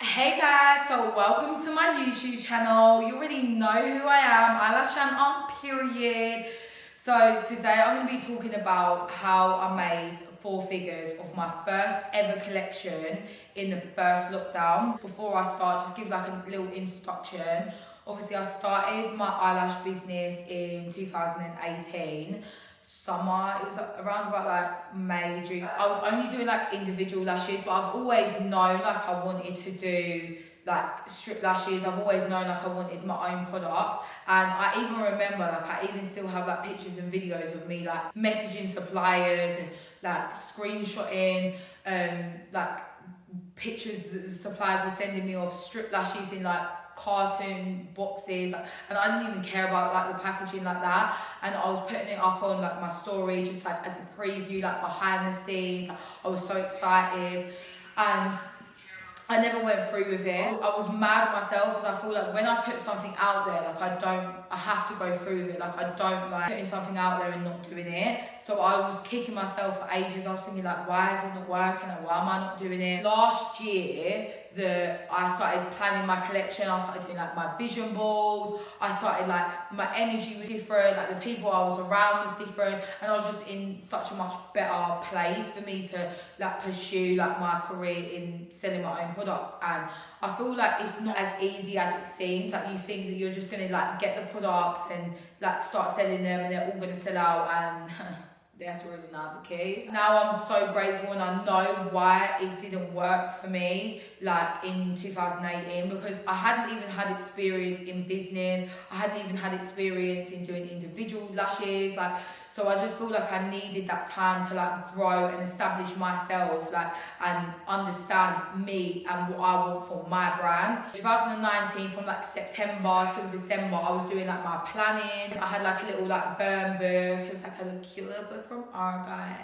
Hey guys, so welcome to my YouTube channel. You already know who I am, Lash on period. So today I'm going to be talking about how I made 4 figures of my first ever collection in the first lockdown. Before I start, just give like a little introduction. Obviously I started my eyelash business in 2018. Summer, it was around about like May, June. I was only doing like individual lashes, but I've always known like I wanted to do like strip lashes. I've always known like I wanted my own products, and I even remember like I even still have like pictures and videos of me like messaging suppliers and like screenshotting like pictures that the suppliers were sending me of strip lashes in like carton boxes, and I didn't even care about like the packaging like that, and I was putting it up on like my story just like as a preview, like behind the scenes. I was so excited, and I never went through with it. I was mad at myself because I feel like when I put something out there, like I have to go through with it. Like I don't like putting something out there and not doing it. So I was kicking myself for ages. I was thinking like, why is it not working? Like, why am I not doing it? Last year, I started planning my collection. I started doing like my vision boards. I started like my energy was different. Like the people I was around was different, and I was just in such a much better place for me to like pursue like my career in selling my own products. And I feel like it's not as easy as it seems. Like you think that you're just gonna like get the products and like start selling them and they're all gonna sell out, and that's really not the case. Now I'm so grateful, and I know why it didn't work for me like in 2018, because I hadn't even had experience in business. I hadn't even had experience in doing individual lashes. So I just feel like I needed that time to like grow and establish myself, like, and understand me and what I want for my brand. 2019, from like September till December, I was doing like my planning. I had like a little like burn book. It was like a little cute little book from Argyle.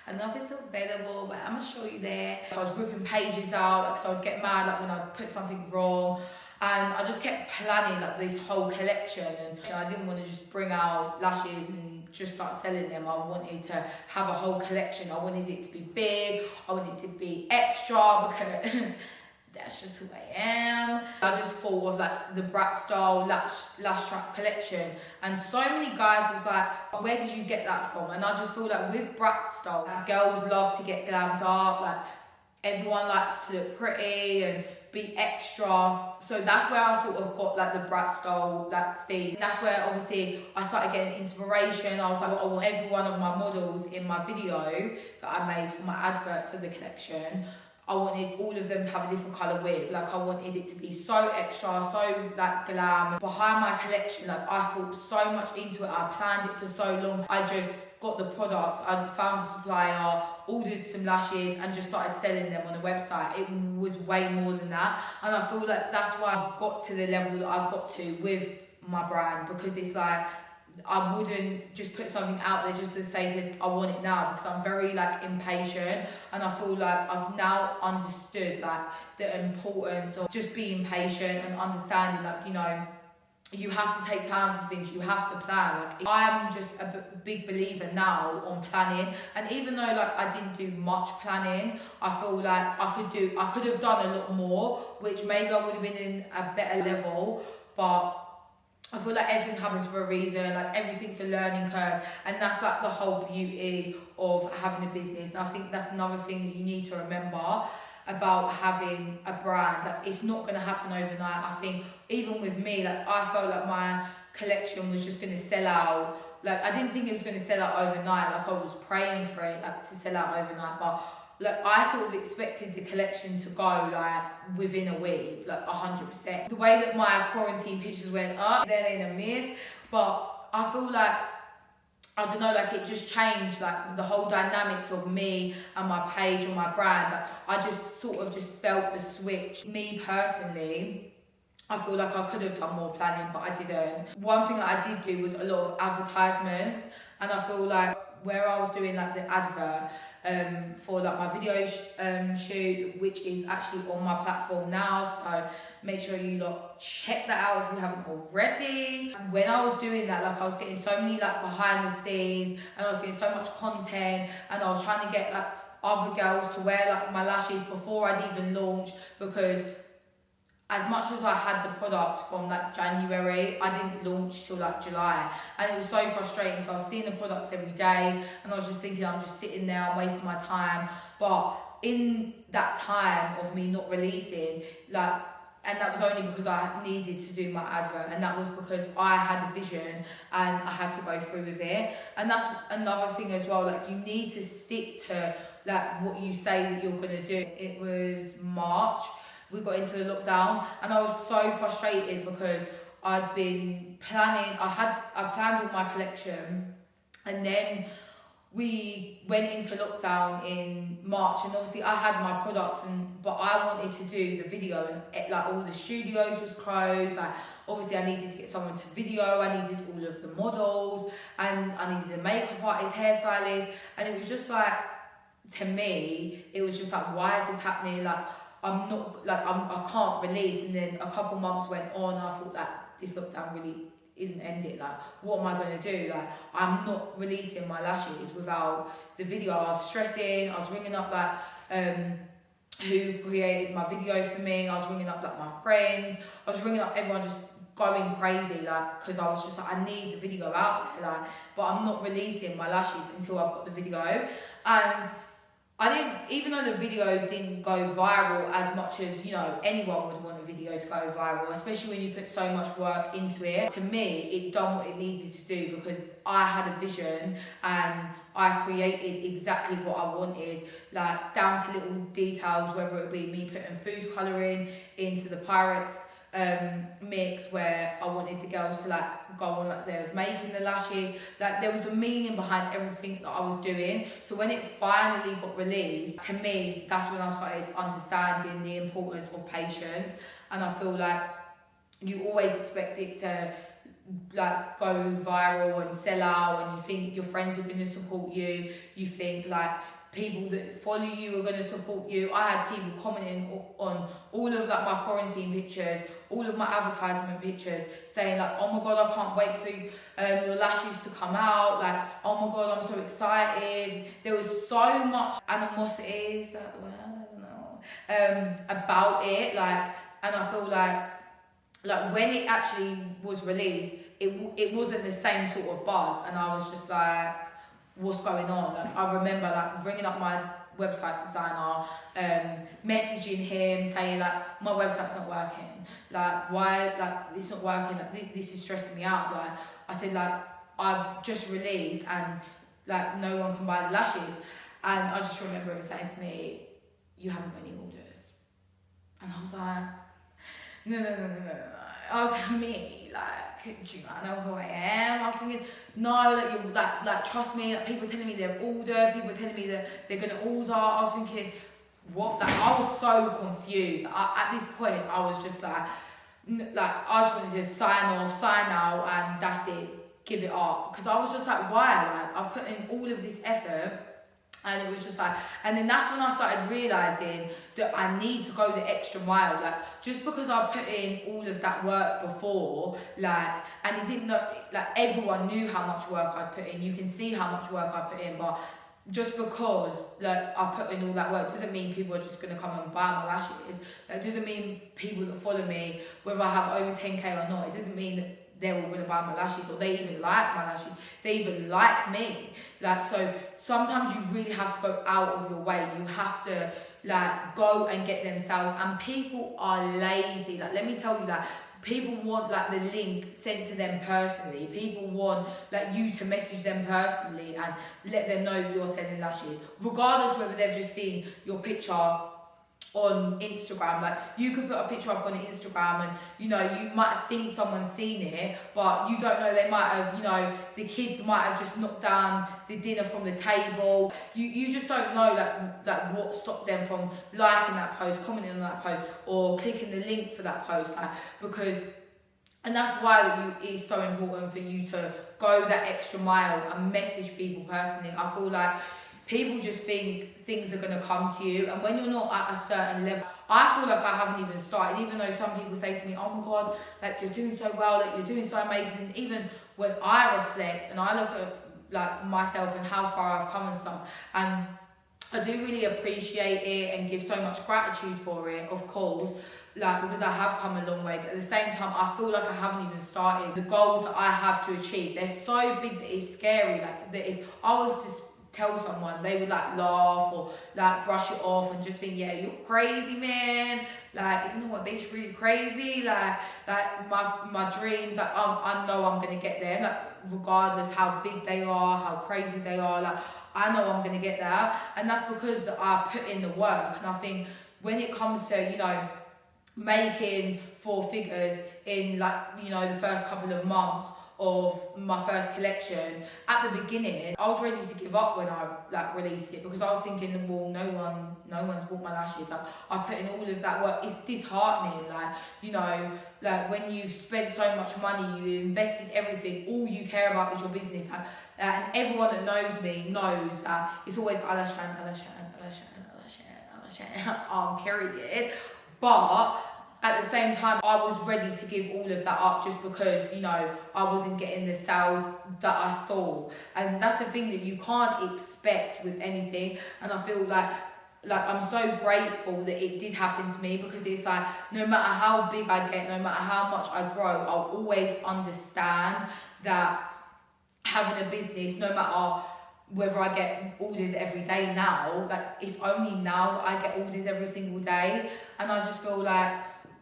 I don't know if it's still available, but I'm gonna show you there. I was ripping pages out, like, so I'd get mad like when I put something wrong. And I just kept planning like this whole collection, and I didn't want to just bring out lashes and just start selling them. I wanted to have a whole collection. I wanted it to be big. I wanted it to be extra because that's just who I am. I just thought of like the brat style lash trap collection, and so many guys was like, where did you get that from? And I just feel like with brat style, girls love to get glammed up. Like everyone likes to look pretty and be extra, so that's where I sort of got like the brat style like theme. That's where obviously I started getting inspiration. I was like, I want every one of my models in my video that I made for my advert for the collection, I wanted all of them to have a different colour wig. Like I wanted it to be so extra, so like glam. Behind my collection, like I thought so much into it. I planned it for so long. I just got the product, I found a supplier, ordered some lashes and just started selling them on the website. It was way more than that, and I feel like that's why I've got to the level that I've got to with my brand, because it's like I wouldn't just put something out there just to say this, I want it now, because I'm very like impatient, and I feel like I've now understood like the importance of just being patient and understanding, like, you know, you have to take time for things, you have to plan. Like I'm just a big believer now on planning, and even though like I didn't do much planning, I feel like I could have done a lot more, which maybe I would have been in a better level, but I feel like everything happens for a reason. Like everything's a learning curve, and that's like the whole beauty of having a business. And I think that's another thing that you need to remember about having a brand. Like it's not going to happen overnight. I think even with me, like I felt like my collection was just going to sell out. Like I didn't think it was going to sell out overnight. Like I was praying for it like to sell out overnight, but like I sort of expected the collection to go like within a week, like 100%. The way that my quarantine pictures went up, then in a miss, but I feel like, I don't know, like it just changed like the whole dynamics of me and my page or my brand. Like I just sort of just felt the switch. Me personally, I feel like I could have done more planning, but I didn't. One thing that I did do was a lot of advertisements, and I feel like where I was doing like the advert for like my video shoot, which is actually on my platform now, so make sure you lot check that out if you haven't already. When I was doing that, like I was getting so many like behind the scenes, and I was getting so much content, and I was trying to get like other girls to wear like my lashes before I'd even launched, because as much as I had the product from like January, I didn't launch till like July. And it was so frustrating. So I was seeing the products every day and I was just thinking, I'm just sitting there, I'm wasting my time. But in that time of me not releasing, like, and that was only because I needed to do my advert, and that was because I had a vision and I had to go through with it. And that's another thing as well, like you need to stick to like what you say that you're gonna do. It was March, we got into the lockdown and I was so frustrated because I'd been planning, I planned all my collection, and then we went into lockdown in March, and obviously I had my products, but I wanted to do the video, and like all the studios was closed. Like obviously I needed to get someone to video, I needed all of the models, and I needed a makeup artist, hairstylist, and it was just like, to me, it was just like, why is this happening? Like I can't release. And then a couple months went on, and I thought that this lockdown really isn't ending. Like, what am I going to do? Like, I'm not releasing my lashes without the video. I was stressing, I was ringing up like who created my video for me, I was ringing up like my friends, I was ringing up everyone, just going crazy, like, because I was just like, I need the video out there, like, but I'm not releasing my lashes until I've got the video. And I didn't, even though the video didn't go viral as much as, you know, anyone would want a video to go viral, especially when you put so much work into it. To me, it done what it needed to do because I had a vision and I created exactly what I wanted, like down to little details, whether it be me putting food colouring into the Pyrex mix, where I wanted the girls to like go on like they was making the lashes. Like there was a meaning behind everything that I was doing. So when it finally got released, to me, that's when I started understanding the importance of patience. And I feel like you always expect it to like go viral and sell out, and you think your friends are going to support you, you think like people that follow you are going to support you. I had people commenting on all of like my quarantine pictures, all of my advertisement pictures, saying like, oh my god, I can't wait for your lashes to come out, like, oh my god, I'm so excited. There was so much animosity, well, I don't know, about it, like, and I feel like when it actually was released, it wasn't the same sort of buzz, and I was just like, what's going on? Like, I remember like ringing up my website designer, messaging him, saying like, my website's not working, like, why, like, it's not working, like, this is stressing me out. Like, I said, like, I've just released and like no one can buy the lashes. And I just remember him saying to me, you haven't got any orders. And I was like, no. I was like, me, like, do you not know who I am? I was thinking, no, like, you like trust me, like, people are telling me they've ordered, people are telling me that they're gonna order. I was thinking, what? Like, I was so confused. At this point, I was just like, I just wanted to sign out, and that's it, give it up. Because I was just like, why? Like, I've put in all of this effort. And it was just like, and then that's when I started realising that I need to go the extra mile. Like, just because I put in all of that work before, like, and it didn't know, like, everyone knew how much work I'd put in. You can see how much work I put in, but just because, like, I put in all that work doesn't mean people are just going to come and buy my lashes. Like, doesn't mean people that follow me, whether I have over 10k or not, it doesn't mean that they're all going to buy my lashes, or they even like my lashes, they even like me. Like, so sometimes you really have to go out of your way. You have to like go and get themselves, and people are lazy. Like, let me tell you, like, people want like the link sent to them personally. People want like you to message them personally and let them know that you're selling lashes, regardless whether they've just seen your picture on Instagram. Like, you could put a picture up on Instagram and, you know, you might think someone's seen it, but you don't know, they might have, you know, the kids might have just knocked down the dinner from the table. You just don't know like what stopped them from liking that post, commenting on that post, or clicking the link for that post, like, because, and that's why it's so important for you to go that extra mile and message people personally. I feel like people just think things are going to come to you, and when you're not at a certain level, I feel like I haven't even started, even though some people say to me, oh my god, like, you're doing so well, like, you're doing so amazing. Even when I reflect and I look at like myself and how far I've come and stuff, and I do really appreciate it and give so much gratitude for it, of course, like, because I have come a long way, but at the same time I feel like I haven't even started. The goals that I have to achieve, they're so big that it's scary. Like, that if I was to tell someone, they would like laugh or like brush it off and just think, yeah, you're crazy, man. Like, you know what, bitch, really crazy. Like my dreams, like I know I'm gonna get there. Like, regardless how big they are, how crazy they are, like I know I'm gonna get there, and that's because I put in the work. And I think when it comes to, you know, making four figures in, like, you know, the first couple of months of my first collection, at the beginning I was ready to give up when I like released it, because I was thinking, well, no one's bought my lashes. Like, I put in all of that work. It's disheartening, like, you know, like when you've spent so much money, you invested everything, all you care about is your business. Like, and everyone that knows me knows that it's always Alashan, period. But at the same time, I was ready to give all of that up just because, you know, I wasn't getting the sales that I thought. And that's the thing that you can't expect with anything. And I feel like I'm so grateful that it did happen to me, because it's like, no matter how big I get, no matter how much I grow, I'll always understand that having a business, no matter whether I get orders every day now, like, it's only now that I get orders every single day. And I just feel like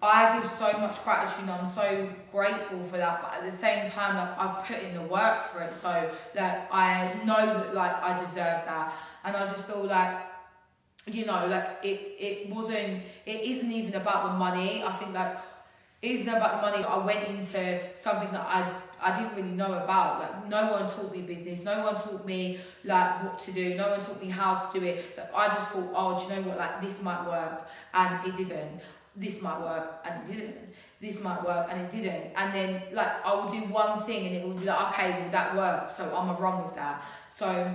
I give so much gratitude and I'm so grateful for that, but at the same time, like, I've put in the work for it, so like I know that, like, I deserve that. And I just feel like, you know, like it isn't even about the money. I think like it isn't about the money. I went into something that I didn't really know about. Like, no one taught me business, no one taught me like what to do, no one taught me how to do it. Like, I just thought, oh, do you know what, like, this might work, and it didn't. This might work, and it didn't. This might work, and it didn't. And then, like, I would do one thing and it would be like, okay, well, that worked, so I'm gonna run with that. So,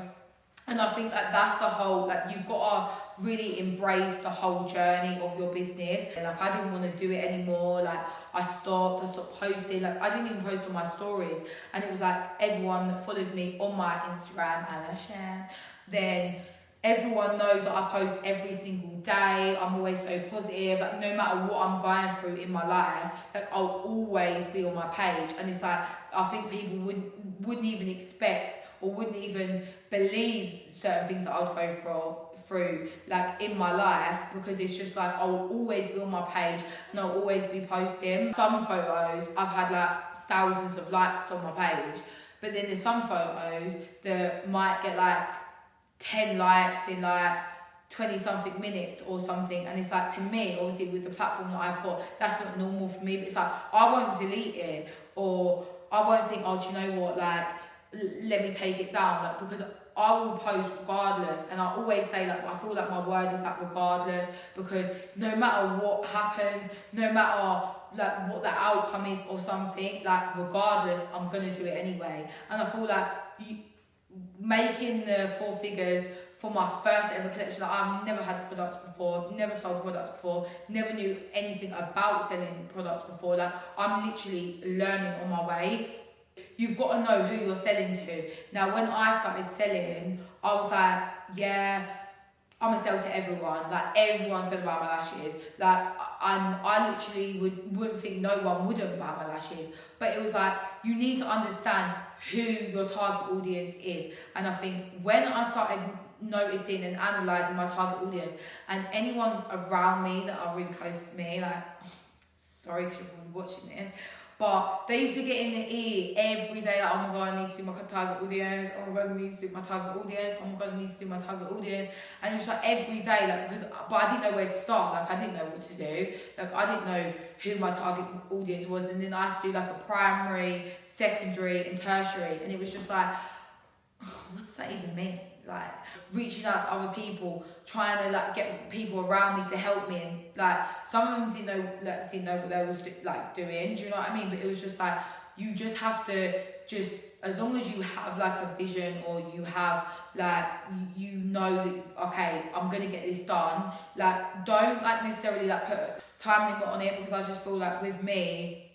and I think that that's the whole, like, you've got to really embrace the whole journey of your business. And like, I didn't want to do it anymore. Like, I stopped posting. Like, I didn't even post on my stories. And it was like, everyone that follows me on my Instagram, Lash, then everyone knows that I post every single day. I'm always so positive. Like, no matter what I'm going through in my life, like, I'll always be on my page. And it's like, I think people wouldn't even expect or wouldn't even believe certain things that I would go through like in my life, because it's just like, I'll always be on my page and I'll always be posting. Some photos I've had like thousands of likes on my page, but then there's some photos that might get like 10 likes in like 20 something minutes or something. And it's like, to me, obviously with the platform that I've got, that's not normal for me, but it's like, I won't delete it, or I won't think, oh, do you know what, like, let me take it down, like, because I will post regardless. And I always say, like, I feel like my word is like regardless, because no matter what happens, no matter like what the outcome is or something, like, regardless, I'm gonna do it anyway. And I feel like making the four figures for my first ever collection, like, I've never had products before, never sold products before, never knew anything about selling products before. Like, I'm literally learning on my way. You've got to know who you're selling to. Now, when I started selling, I was like, yeah, I'm gonna sell to everyone. Like, everyone's gonna buy my lashes. Like, I literally wouldn't think no one wouldn't buy my lashes. But it was like, you need to understand who your target audience is. And I think when I started noticing and analysing my target audience, and anyone around me that are really close to me, like, sorry because you're probably watching this, but they used to get in the ear every day, like, oh my god, I need to do my target audience, oh my god, I need to do my target audience, oh my god, I need to do my target audience. And it was like every day, like, but I didn't know where to start, like, I didn't know what to do, like, I didn't know who my target audience was. And then I had to do like a primary, secondary and tertiary, and it was just like, what does that even mean? Like, reaching out to other people, trying to like get people around me to help me, and like, some of them didn't know what they was like doing, do you know what I mean? But it was just like, you just have to just, as long as you have like a vision, or you have like, you know that, okay, I'm gonna get this done, like, don't like necessarily like put a time limit on it, because I just feel like with me,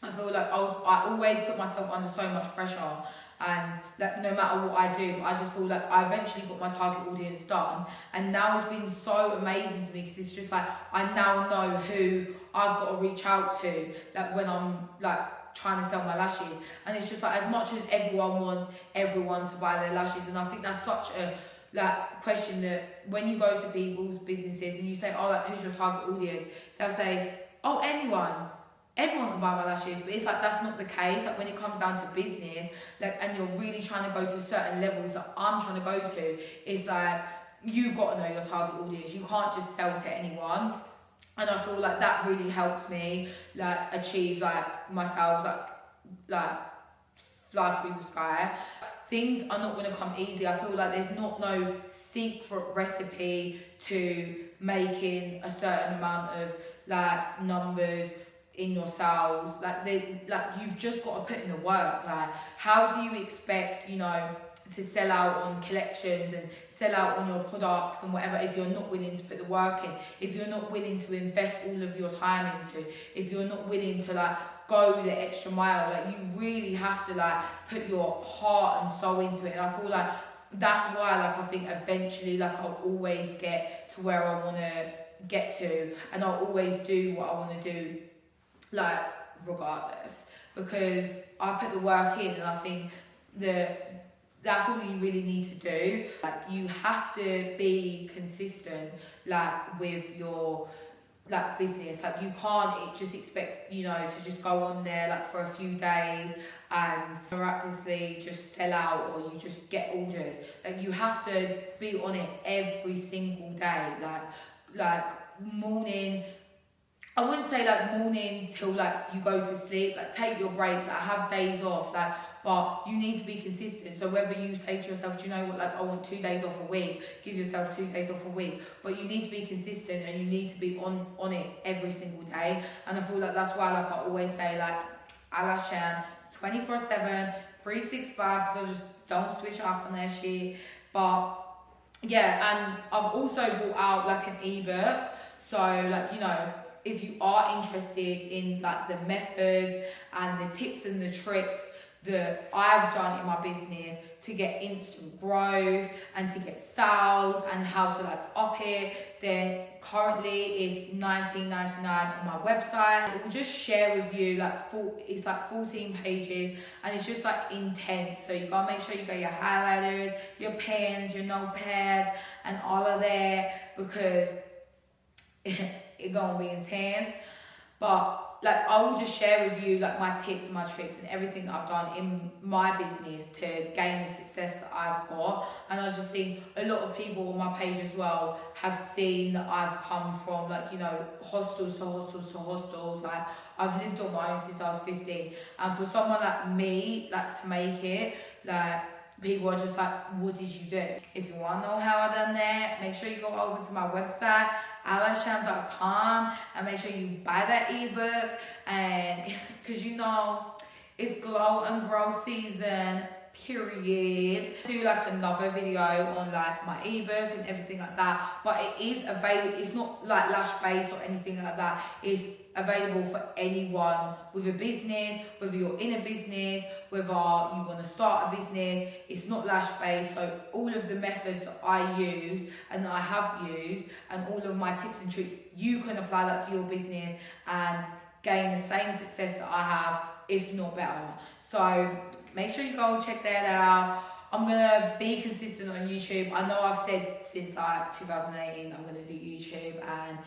I feel like I always put myself under so much pressure. and like no matter what I do, I just feel like I eventually got my target audience done, and now it's been so amazing to me because it's just like I now know who I've got to reach out to, like when I'm like trying to sell my lashes. And it's just like, as much as everyone wants everyone to buy their lashes, and I think that's such a like question that when you go to people's businesses and you say, oh, like who's your target audience, they'll say, oh, everyone can buy my lashes. But it's like that's not the case. Like when it comes down to business, like, and you're really trying to go to certain levels that I'm trying to go to, it's like you got to know your target audience. You can't just sell to anyone. And I feel like that really helped me like achieve like myself, like fly through the sky. Things are not going to come easy. I feel like there's not no secret recipe to making a certain amount of like numbers in your sales. Like you've just got to put in the work. Like, how do you expect, you know, to sell out on collections and sell out on your products and whatever if you're not willing to put the work in, if you're not willing to invest all of your time into, if you're not willing to like go the extra mile? Like you really have to like put your heart and soul into it. And I feel like that's why like I think eventually like I'll always get to where I want to get to, and I'll always do what I want to do, like regardless, because I put the work in. And I think that's all you really need to do. Like you have to be consistent like with your like business. Like you can't just expect, you know, to just go on there like for a few days and miraculously just sell out, or you just get orders. Like you have to be on it every single day. Like morning, I wouldn't say like morning till like you go to sleep. Like take your breaks, like have days off, like, but you need to be consistent. So whether you say to yourself, do you know what, like I want 2 days off a week, give yourself 2 days off a week. But you need to be consistent and you need to be on it every single day. And I feel like that's why like I always say like Lash 24/7, 365, because I just don't switch off on that shit. But yeah, and I've also brought out like an ebook. So like, you know, if you are interested in like the methods and the tips and the tricks that I've done in my business to get instant growth and to get sales and how to like up it, then currently it's $19.99 on my website. It will just share with you like it's like 14 pages, and it's just like intense. So you gotta make sure you got your highlighters, your pens, your notepads, and all of that, because it's gonna be intense. But like I will just share with you like my tips and my tricks and everything that I've done in my business to gain the success that I've got. And I just think a lot of people on my page as well have seen that I've come from like, you know, hostels to hostels to hostels. Like I've lived on my own since I was 15, and for someone like me like to make it, like people are just like, what did you do? If you want to know how I done that, make sure you go over to my website, alasham.com, and make sure you buy that ebook. And because you know it's glow and grow season, period. Do like another video on like my ebook and everything like that, but it is available. It's not like lash based or anything like that. It's available for anyone with a business, whether you're in a business, whether you want to start a business. It's not lash based. So all of the methods that I use and that I have used, and all of my tips and tricks, you can apply that to your business and gain the same success that I have, if not better. So make sure you go and check that out. I'm gonna be consistent on YouTube. I know I've said since like 2018 I'm gonna do YouTube, and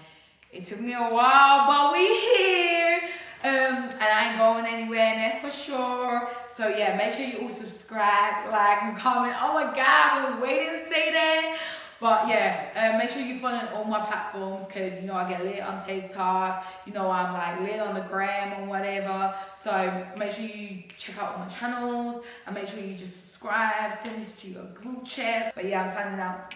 it took me a while, but we here. And I ain't going anywhere, and that's for sure. So yeah, make sure you all subscribe, like, and comment. Oh my God, I've been waiting to say that. But yeah, make sure you follow all my platforms, because you know I get lit on TikTok, you know I'm like lit on the gram or whatever. So make sure you check out all my channels, and make sure you just subscribe, send this to your group chat. But yeah, I'm signing out.